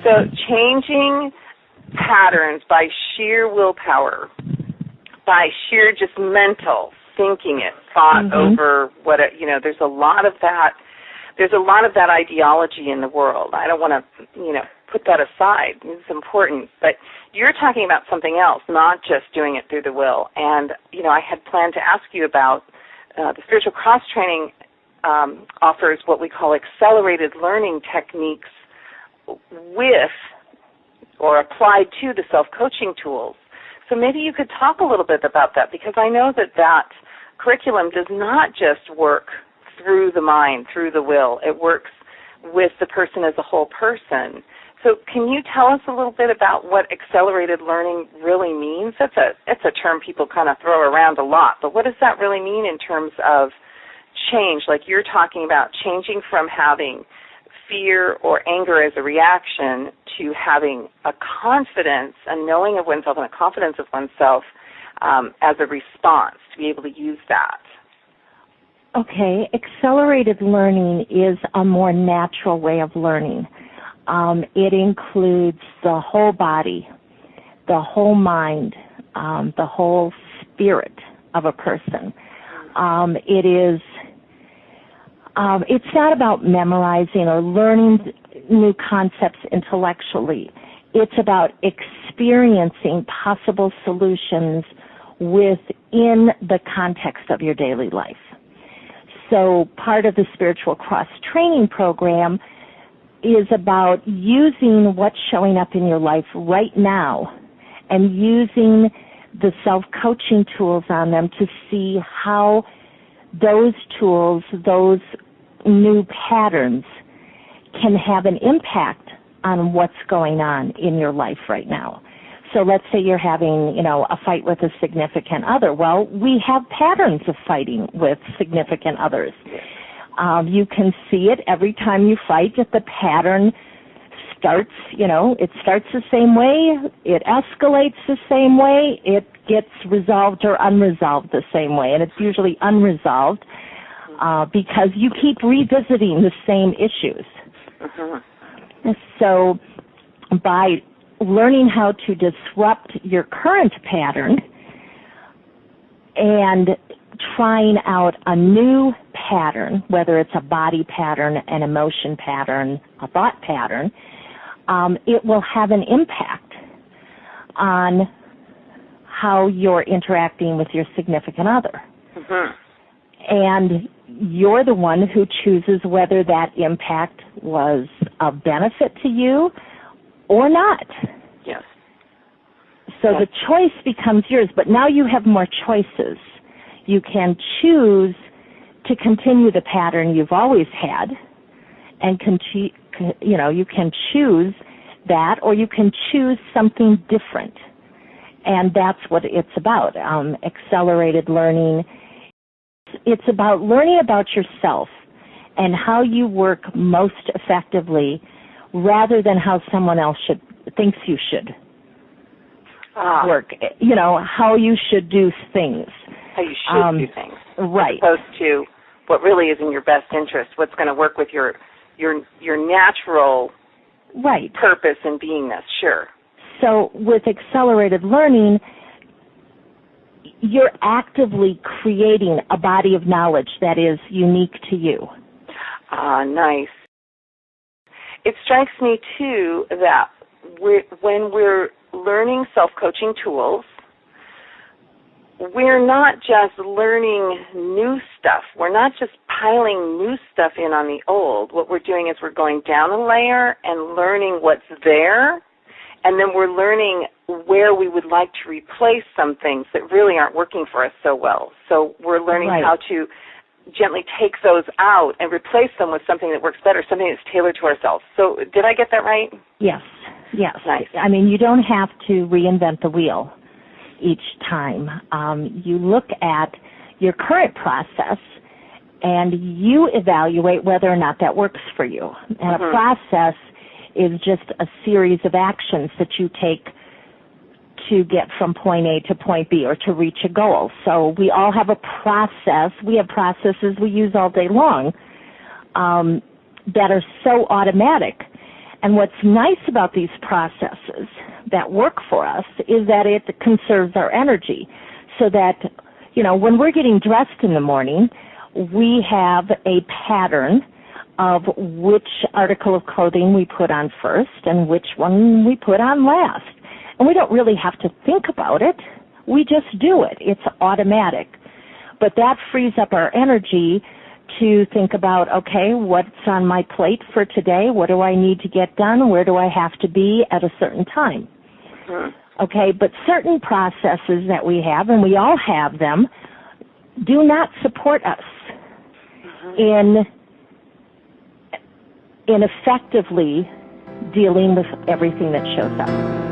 So changing patterns by sheer willpower, by sheer just mental thinking it, thought over what it, there's a lot of that. There's a lot of that ideology in the world. I don't want to, put that aside. It's important. But you're talking about something else, not just doing it through the will. And, I had planned to ask you about the spiritual cross-training offers what we call accelerated learning techniques with or applied to the self-coaching tools. So maybe you could talk a little bit about that, because I know that curriculum does not just work through the mind, through the will. It works with the person as a whole person. So can you tell us a little bit about what accelerated learning really means? It's a term people kind of throw around a lot, but what does that really mean in terms of change? Like you're talking about changing from having fear or anger as a reaction to having a confidence, a knowing of oneself and a confidence of oneself as a response, to be able to use that. Okay, accelerated learning is a more natural way of learning. It includes the whole body, the whole mind, the whole spirit of a person. It's not about memorizing or learning new concepts intellectually. It's about experiencing possible solutions within the context of your daily life. So part of the spiritual cross-training program is about using what's showing up in your life right now and using the self-coaching tools on them to see how those tools, those new patterns can have an impact on what's going on in your life right now. So let's say you're having, a fight with a significant other. Well, we have patterns of fighting with significant others. You can see it every time you fight, that the pattern starts, it starts the same way, it escalates the same way, it gets resolved or unresolved the same way, and it's usually unresolved because you keep revisiting the same issues. So by learning how to disrupt your current pattern and trying out a new pattern, whether it's a body pattern, an emotion pattern, a thought pattern, it will have an impact on how you're interacting with your significant other. And you're the one who chooses whether that impact was of benefit to you or not. Yes. So the choice becomes yours, but now you have more choices. You can choose to continue the pattern you've always had, and you can choose that, or you can choose something different. And that's what it's about. Accelerated learning. It's about learning about yourself and how you work most effectively, rather than how someone else thinks you should work. How you should do things. How you should do things. Right. As opposed to what really is in your best interest, what's going to work with your natural purpose and beingness. Sure. So with accelerated learning, you're actively creating a body of knowledge that is unique to you. Nice. It strikes me, too, that when we're learning self-coaching tools, we're not just learning new stuff. We're not just piling new stuff in on the old. What we're doing is we're going down a layer and learning what's there, and then we're learning where we would like to replace some things that really aren't working for us so well. So we're learning how to gently take those out and replace them with something that works better, something that's tailored to ourselves. So did I get that right? Yes. Nice. I mean, you don't have to reinvent the wheel each time. You look at your current process and you evaluate whether or not that works for you. And a process is just a series of actions that you take to get from point A to point B or to reach a goal. So we all have a process. We have processes we use all day long that are so automatic. And what's nice about these processes that work for us is that it conserves our energy, so that, when we're getting dressed in the morning, we have a pattern of which article of clothing we put on first and which one we put on last. And we don't really have to think about it. We just do it. It's automatic. But that frees up our energy to think about, okay, what's on my plate for today? What do I need to get done? Where do I have to be at a certain time? Okay, but certain processes that we have, and we all have them, do not support us in effectively dealing with everything that shows up.